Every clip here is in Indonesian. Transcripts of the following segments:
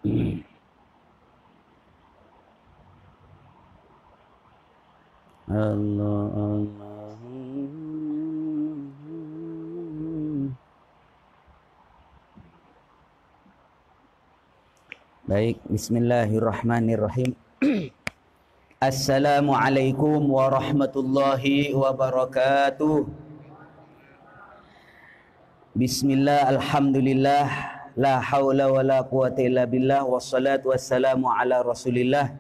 Allah Allah. Baik, bismillahirrahmanirrahim. Assalamualaikum warahmatullahi wabarakatuh. Bismillah, alhamdulillah, la haula wa la quwata illa billah, wassalatu wassalamu ala rasulillah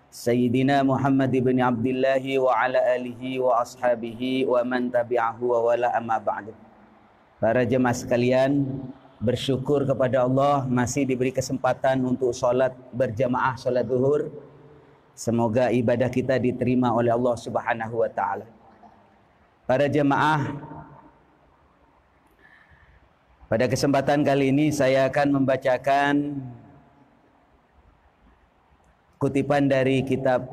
Sayyidina Muhammad ibn Abdullah wa ala alihi wa ashabihi wa man tabi'ahu wa wala amma ba'du. Para jemaah sekalian, bersyukur kepada Allah masih diberi kesempatan untuk sholat berjamaah, sholat zuhur. Semoga ibadah kita diterima oleh Allah Subhanahu wa ta'ala. Para jemaah, pada kesempatan kali ini saya akan membacakan kutipan dari kitab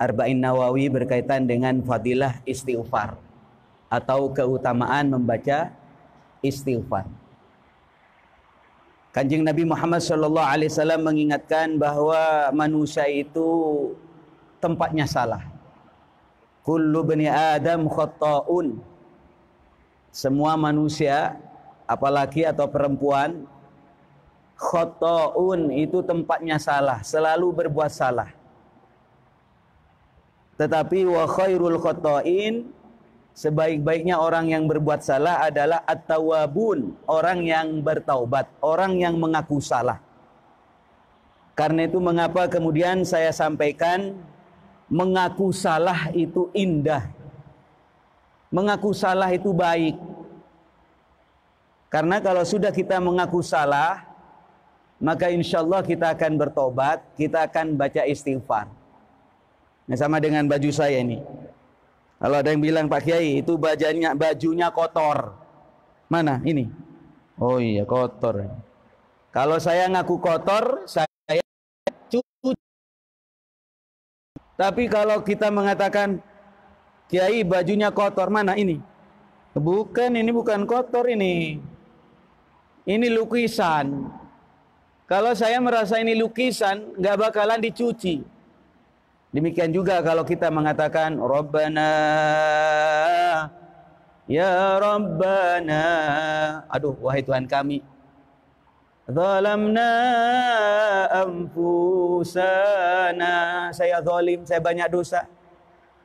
Arba'in Nawawi berkaitan dengan fadilah istighfar atau keutamaan membaca istighfar. Kanjeng Nabi Muhammad SAW mengingatkan bahwa manusia itu tempatnya salah. Kullu bani Adam khata'un. Semua manusia, apalagi atau perempuan, khata'un itu tempatnya salah, selalu berbuat salah. Tetapi wa khairul khata'in, sebaik-baiknya orang yang berbuat salah adalah at-tawwabun, orang yang bertaubat, orang yang mengaku salah. Karena itu mengapa kemudian saya sampaikan mengaku salah itu indah. Mengaku salah itu baik. Karena kalau sudah kita mengaku salah, maka insya Allah kita akan bertobat, kita akan baca istighfar. Nah, sama dengan baju saya ini. Kalau ada yang bilang, Pak Kiai itu bajunya kotor. Mana? Ini. Oh iya, kotor. Kalau saya ngaku kotor, saya cuci. Tapi kalau kita mengatakan, Kiai bajunya kotor, mana ini? Bukan, ini bukan kotor ini. Ini lukisan. Kalau saya merasa ini lukisan, nggak bakalan dicuci. Demikian juga kalau kita mengatakan Rabbana, ya Rabbana, aduh wahai Tuhan kami, zalamna anfusana, saya zalim, saya banyak dosa.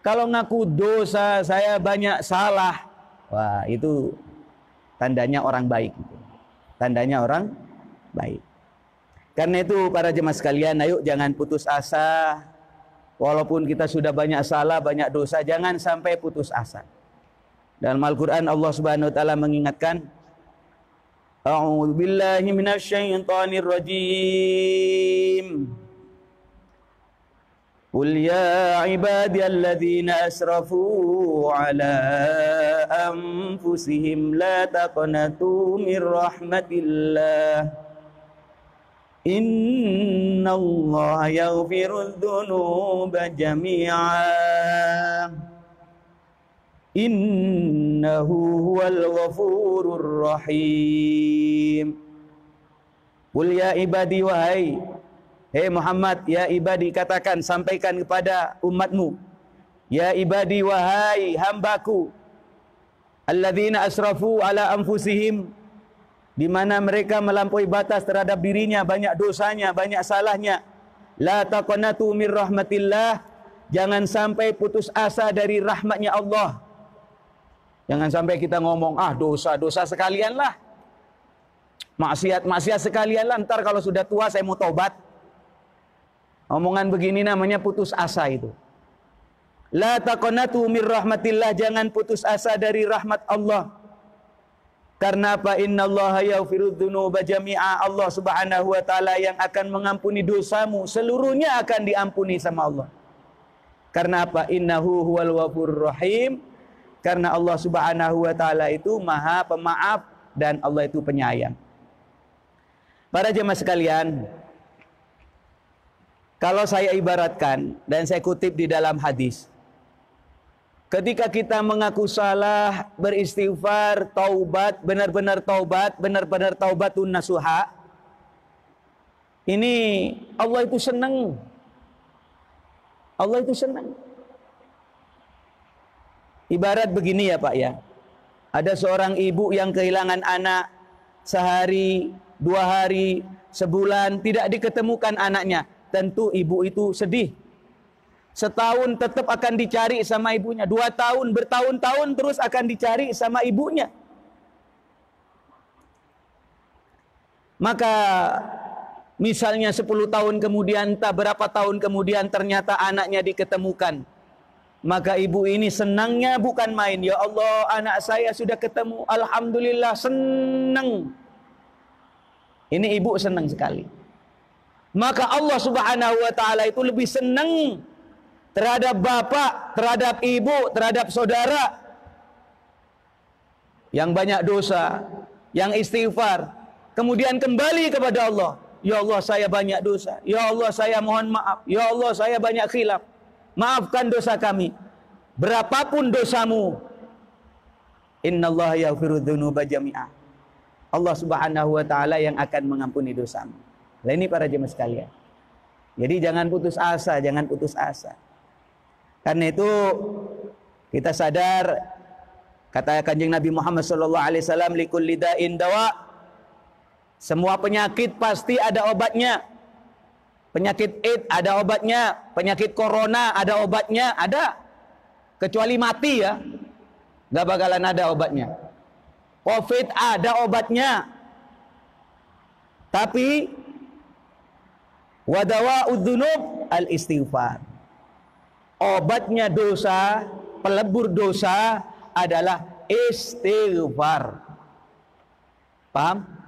Kalau ngaku dosa, saya banyak salah, wah itu tandanya orang baik, tandanya orang baik. Karena itu para jemaah sekalian, ayo jangan putus asa. Walaupun kita sudah banyak salah, banyak dosa, jangan sampai putus asa. Dalam Al-Quran Allah Subhanahu wa ta'ala mengingatkan, A'udzu billahi minasyaitonir rajim. Qul ya ibadiyalladzina asrafu ala anfusihim la taqnatu mir rahmatillah. Innallaha yaghfirudz dzunuba jami'a. Innahu huwal ghafurur rahim. Qul ya ibadi, wahai Muhammad, ya ibadi, katakan, sampaikan kepada umatmu, ya ibadi, wahai hambaku, alladzina asrafu ala anfusihim, di mana mereka melampaui batas terhadap dirinya, banyak dosanya, banyak salahnya. La taqnatu mir rahmatillah, jangan sampai putus asa dari rahmatnya Allah. Jangan sampai kita ngomong, dosa-dosa sekalianlah, maksiat sekalianlah, ntar kalau sudah tua saya mau taubat. Omongan begini namanya putus asa itu. La taqnatu mir rahmatillah, jangan putus asa dari rahmat Allah. Karena apa? Innallaha yaghfirudz dzunuba jami'a. Allah Subhanahu wa ta'ala yang akan mengampuni dosamu, seluruhnya akan diampuni sama Allah. Karena apa? Innahu huwal ghafurur rahim. Karena Allah Subhanahu wa ta'ala itu Maha Pemaaf dan Allah itu penyayang. Para jemaah sekalian, kalau saya ibaratkan dan saya kutip di dalam hadis, ketika kita mengaku salah, beristighfar, taubat, benar-benar taubatun nasuha, Ini Allah itu senang. Allah itu senang. Ibarat begini ya Pak ya. Ada seorang ibu yang kehilangan anak sehari, 2 hari, sebulan tidak diketemukan anaknya. Tentu ibu itu sedih. Setahun tetap akan dicari sama ibunya. 2 tahun, bertahun-tahun terus akan dicari sama ibunya. Maka misalnya 10 tahun kemudian, entah berapa tahun kemudian ternyata anaknya diketemukan. Maka ibu ini senangnya bukan main. Ya Allah, anak saya sudah ketemu. Alhamdulillah, senang. Ini ibu senang sekali. Maka Allah Subhanahu wa ta'ala itu lebih senang terhadap bapak, terhadap ibu, terhadap saudara yang banyak dosa, yang istighfar, kemudian kembali kepada Allah. Ya Allah, saya banyak dosa. Ya Allah, saya mohon maaf. Ya Allah, saya banyak khilaf. Maafkan dosa kami. Berapapun dosamu, innallaha yaghfiru dzunuba jami'a. Allah Subhanahu wa ta'ala yang akan mengampuni dosamu. Nah, ini para jemaah sekalian. Jadi jangan putus asa, jangan putus asa. Karena itu kita sadar, kata Kanjeng Nabi Muhammad sallallahu alaihi wasallam, likulli da'in dawa. Semua penyakit pasti ada obatnya. Penyakit AIDS ada obatnya, penyakit corona ada obatnya, ada. Kecuali mati ya, nggak bakalan ada obatnya. COVID ada obatnya. Tapi wadawa'udz dzunub al-istighfar. Obatnya dosa, pelebur dosa adalah istighfar. Paham?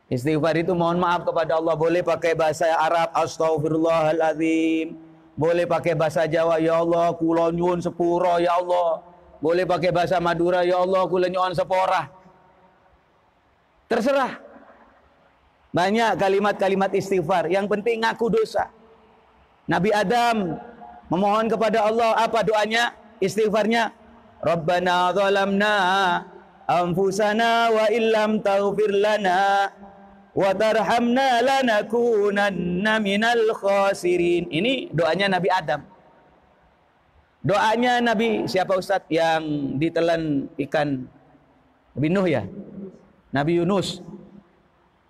Istighfar itu mohon maaf kepada Allah. Boleh pakai bahasa Arab, astaghfirullahaladzim. Boleh pakai bahasa Jawa, ya Allah kula nyuwun sepura ya Allah. Boleh pakai bahasa Madura, ya Allah kula nyuwun sepora. Terserah. Banyak kalimat-kalimat istighfar. Yang penting ngaku dosa. Nabi Adam memohon kepada Allah, apa doanya? Istighfarnya, Rabbana zalamna anfusana wa illam taghfir lana wa tarhamna lanakunanna minal khasirin. Ini doanya Nabi Adam. Doanya Nabi siapa Ustaz yang ditelan ikan? Nabi Nuh ya? Nabi Yunus.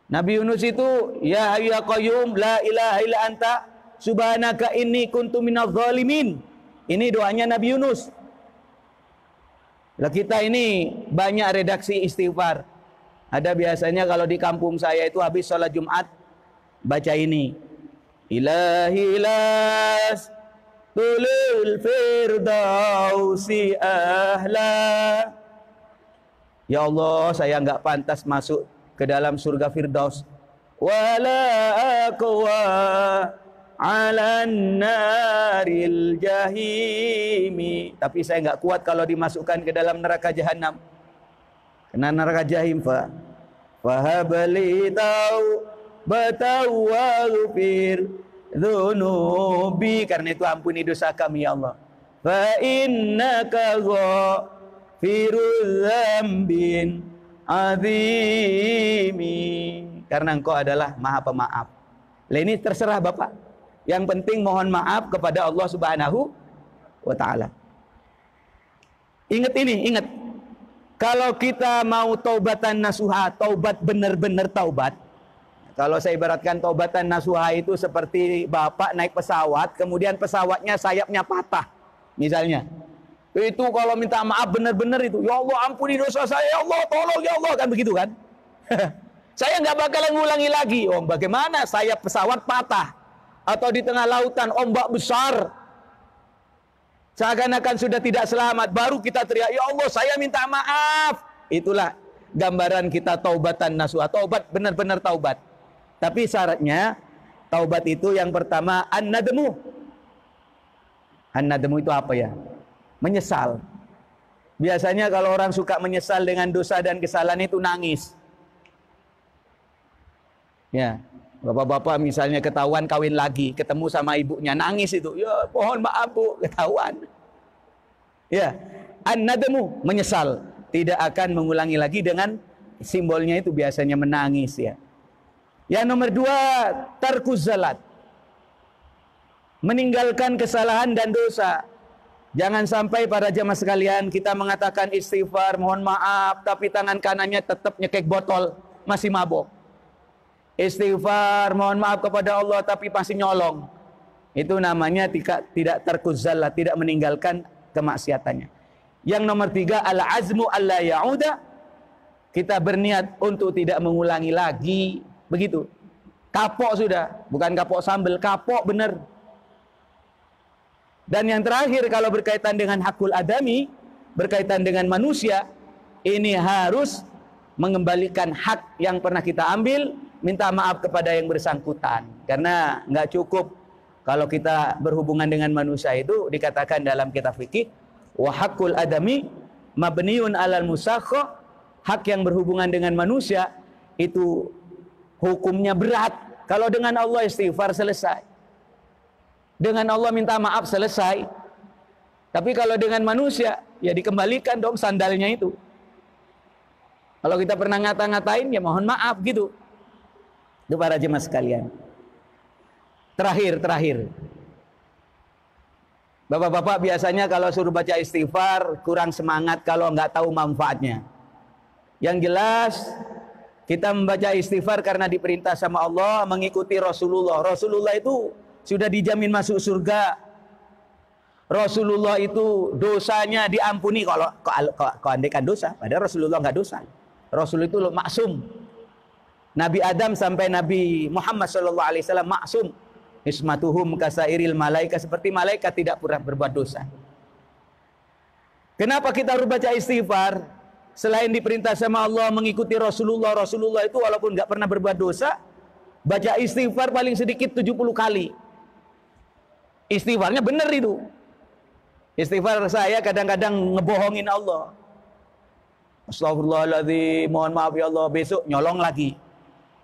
Nabi Yunus itu, ya hayyu ya qayyum la ilaha illa anta subhanaka inni kuntu minadz zalimin. Ini doanya Nabi Yunus. Lah kita ini banyak redaksi istighfar. Ada biasanya kalau di kampung saya itu habis sholat Jumat baca ini. Ilahi las tulul firdausi ahla. Ya Allah, saya enggak pantas masuk ke dalam surga Firdaus. Wala aqwa 'alan naril jahimi. Tapi saya enggak kuat kalau dimasukkan ke dalam neraka jahanam. Karena neraka jahim fahabli taubatan waghfir dzunubi. Karena itu ampuni dosa kami ya Allah. Fa innaka ghafirudz dzambin azimi. Karena engkau adalah maha pemaaf. Lah ini terserah Bapak. Yang penting mohon maaf kepada Allah Subhanahu wa ta'ala. Ingat ini, ingat. Kalau kita mau taubatan nasuha, taubat benar-benar taubat. Kalau saya ibaratkan taubatan nasuha itu seperti Bapak naik pesawat, kemudian pesawatnya sayapnya patah. Misalnya. Itu kalau minta maaf benar-benar itu. Ya Allah ampuni dosa saya, ya Allah tolong ya Allah. Kan begitu kan? Saya nggak bakalan ngulangi lagi. Oh bagaimana sayap pesawat patah. Atau di tengah lautan ombak besar. Seakan-akan sudah tidak selamat. Baru kita teriak, ya Allah saya minta maaf. Itulah gambaran kita taubatan nasuha. Taubat benar-benar taubat. Tapi syaratnya taubat itu yang pertama an-nadmu. An-nadmu itu apa ya? Menyesal. Biasanya kalau orang suka menyesal dengan dosa dan kesalahan itu nangis. Ya, bapak-bapak misalnya ketahuan kawin lagi, ketemu sama ibunya, nangis itu. Ya, mohon maaf Bu, ketahuan. Ya, an-nadmu, menyesal. Tidak akan mengulangi lagi dengan simbolnya itu biasanya menangis ya. Yang nomor 2, tarkuz zalat. Meninggalkan kesalahan dan dosa. Jangan sampai para jamaah sekalian kita mengatakan istighfar, mohon maaf, tapi tangan kanannya tetap nyekek botol, masih mabok. Istighfar, mohon maaf kepada Allah, tapi masih nyolong. Itu namanya tidak tarkuz zalat, tidak meninggalkan kemaksiatannya. Yang nomor 3, al-azmu alla ya'uda. Kita berniat untuk tidak mengulangi lagi. Begitu. Kapok sudah, bukan kapok sambel, kapok bener. Dan yang terakhir, kalau berkaitan dengan hakul adami, berkaitan dengan manusia, ini harus mengembalikan hak yang pernah kita ambil, minta maaf kepada yang bersangkutan. Karena nggak cukup kalau kita berhubungan dengan manusia, itu dikatakan dalam kitab fikih, wa hakul adami mabniun alal musakha. Hak yang berhubungan dengan manusia itu hukumnya berat. Kalau dengan Allah istighfar, selesai. Dengan Allah minta maaf, selesai. Tapi kalau dengan manusia, ya dikembalikan dong sandalnya itu. Kalau kita pernah ngata-ngatain, ya mohon maaf gitu. Itu para jemaah sekalian. Terakhir. Bapak-bapak biasanya kalau suruh baca istighfar, kurang semangat kalau nggak tahu manfaatnya. Yang jelas, kita membaca istighfar karena diperintah sama Allah, mengikuti Rasulullah. Rasulullah itu sudah dijamin masuk surga. Rasulullah itu dosanya diampuni kalau andekan dosa. Padahal Rasulullah nggak dosa. Rasul itu maksum. Nabi Adam sampai Nabi Muhammad SAW maksum. Ismatuhum kasairil malaika, seperti malaikat tidak pernah berbuat dosa. Kenapa kita harus baca istighfar? Selain diperintah sama Allah mengikuti Rasulullah. Rasulullah itu walaupun nggak pernah berbuat dosa, baca istighfar paling sedikit 70 kali. Istighfarnya benar itu. Istighfar saya kadang-kadang ngebohongin Allah. Astagfirullahaladzim, mohon maaf ya Allah, besok nyolong lagi.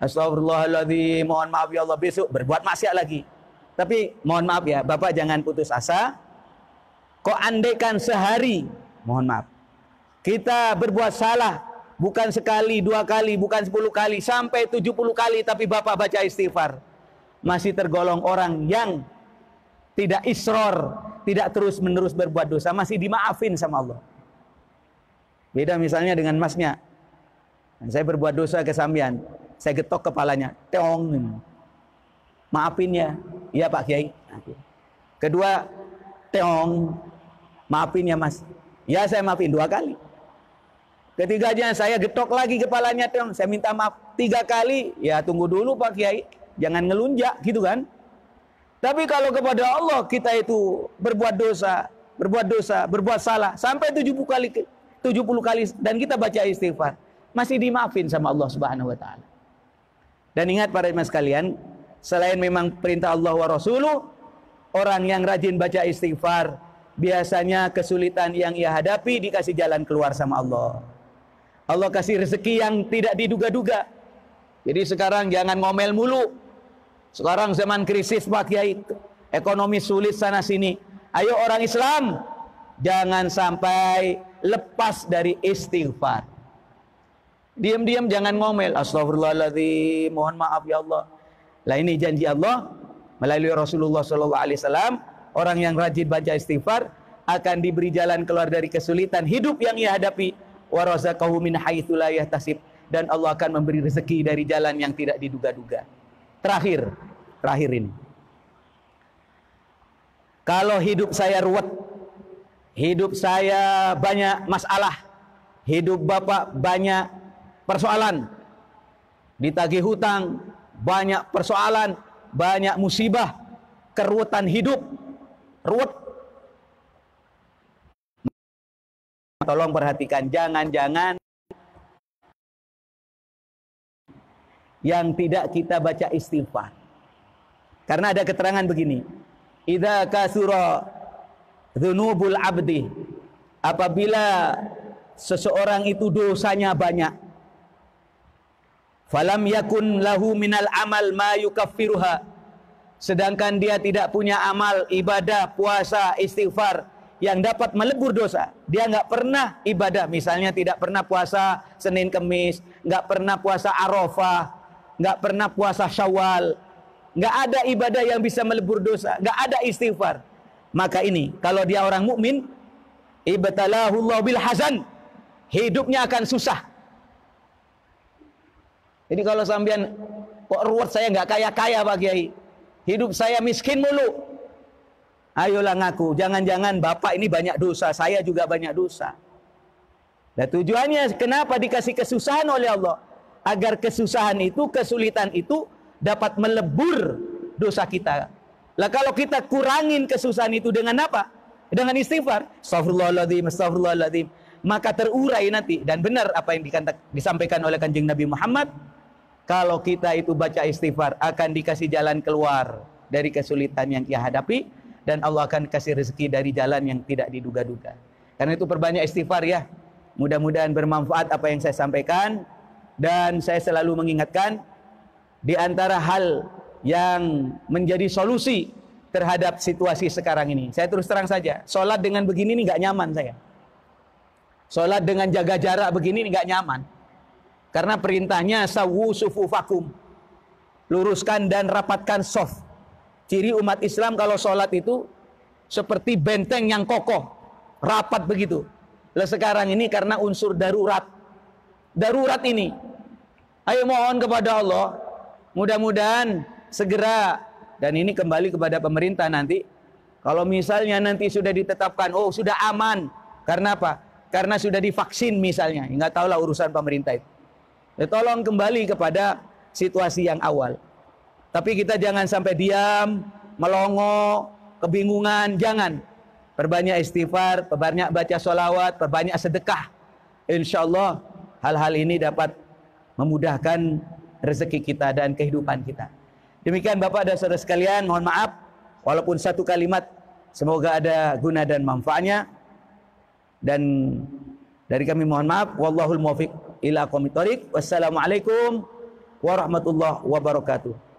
Astagfirullahaladzim, mohon maaf ya Allah, besok berbuat maksiat lagi. Tapi mohon maaf ya, Bapak jangan putus asa. Kok andaikan sehari, mohon maaf, kita berbuat salah, bukan sekali, 2 kali, bukan 10 kali, sampai 70 kali, tapi Bapak baca istighfar, masih tergolong orang yang tidak isror, tidak terus-menerus berbuat dosa, masih dimaafin sama Allah. Beda misalnya dengan masnya. Saya berbuat dosa ke sampean, saya getok kepalanya, teong. Maafin ya. Iya Pak Kiai. Kedua, teong. Maafin ya Mas. Ya saya maafin 2 kali. Ketiganya saya getok lagi kepalanya, teong. Saya minta maaf 3 kali. Ya tunggu dulu Pak Kiai, jangan ngelunjak gitu kan. Tapi kalau kepada Allah kita itu berbuat dosa, berbuat salah sampai 70 kali dan kita baca istighfar, masih dimaafin sama Allah Subhanahu wa taala. Dan ingat para jemaah sekalian, selain memang perintah Allah wa Rasuluh, orang yang rajin baca istighfar, biasanya kesulitan yang ia hadapi dikasih jalan keluar sama Allah. Allah kasih rezeki yang tidak diduga-duga. Jadi sekarang jangan ngomel mulu. Sekarang zaman krisis Pak Kiai, ekonomi sulit sana sini. Ayo orang Islam, jangan sampai lepas dari istighfar. Diam-diam jangan ngomel, astagfirullahaladzim, mohon maaf ya Allah. Lah ini janji Allah melalui Rasulullah SAW, orang yang rajin baca istighfar akan diberi jalan keluar dari kesulitan hidup yang ia hadapi. Wa razaqahu min haitsu la yahtasib, dan Allah akan memberi rezeki dari jalan yang tidak diduga-duga. Terakhir ini. Kalau hidup saya ruwet, hidup saya banyak masalah, hidup Bapak banyak persoalan, ditagih hutang, banyak persoalan, banyak musibah, keruwetan hidup, ruwet. Tolong perhatikan, jangan-jangan yang tidak kita baca istighfar. Karena ada keterangan begini, idza kasura dzunubul abdi, apabila seseorang itu dosanya banyak, falam yakun lahu minal amal ma yukaffiruha, sedangkan dia tidak punya amal ibadah, puasa, istighfar yang dapat melebur dosa. Dia nggak pernah ibadah, misalnya tidak pernah puasa Senin Kemis, nggak pernah puasa Arafah, nggak pernah puasa Syawal, nggak ada ibadah yang bisa melebur dosa, nggak ada istighfar. Maka ini, kalau dia orang mukmin, ibtalahullahu bil hazan, hidupnya akan susah. Jadi kalau sampean, kok reward saya nggak kaya-kaya Pak Kiai, hidup saya miskin mulu. Ayolah ngaku, jangan-jangan Bapak ini banyak dosa, saya juga banyak dosa. Dan tujuannya kenapa dikasih kesusahan oleh Allah? Agar kesusahan itu, kesulitan itu dapat melebur dosa kita. Lah kalau kita kurangin kesusahan itu dengan apa? Dengan istighfar. Astagfirullahaladzim, astagfirullahaladzim. Maka terurai nanti. Dan benar apa yang disampaikan oleh Kanjeng Nabi Muhammad. Kalau kita itu baca istighfar, akan dikasih jalan keluar dari kesulitan yang ia hadapi. Dan Allah akan kasih rezeki dari jalan yang tidak diduga-duga. Karena itu perbanyak istighfar ya. Mudah-mudahan bermanfaat apa yang saya sampaikan. Dan saya selalu mengingatkan, di antara hal yang menjadi solusi terhadap situasi sekarang ini, saya terus terang saja, sholat dengan begini nih nggak nyaman saya. Sholat dengan jaga jarak begini nih nggak nyaman. Karena perintahnya sawu sufufakum, luruskan dan rapatkan soft. Ciri umat Islam kalau sholat itu seperti benteng yang kokoh, rapat begitu. Lah sekarang ini karena unsur darurat ini, ayo mohon kepada Allah, mudah-mudahan segera. Dan ini kembali kepada pemerintah nanti. Kalau misalnya nanti sudah ditetapkan, oh sudah aman, karena apa? Karena sudah divaksin misalnya, nggak tahulah urusan pemerintah itu. Ya, tolong kembali kepada situasi yang awal. Tapi kita jangan sampai diam, melongo, kebingungan, jangan. Perbanyak istighfar, perbanyak baca sholawat, perbanyak sedekah. Insya Allah hal-hal ini dapat memudahkan rezeki kita dan kehidupan kita. Demikian Bapak dan Saudara sekalian, mohon maaf walaupun satu kalimat, semoga ada guna dan manfaatnya. Dan dari kami mohon maaf, wallahul muwaffiq ila aqwamit thoriq. Wassalamualaikum warahmatullahi wabarakatuh.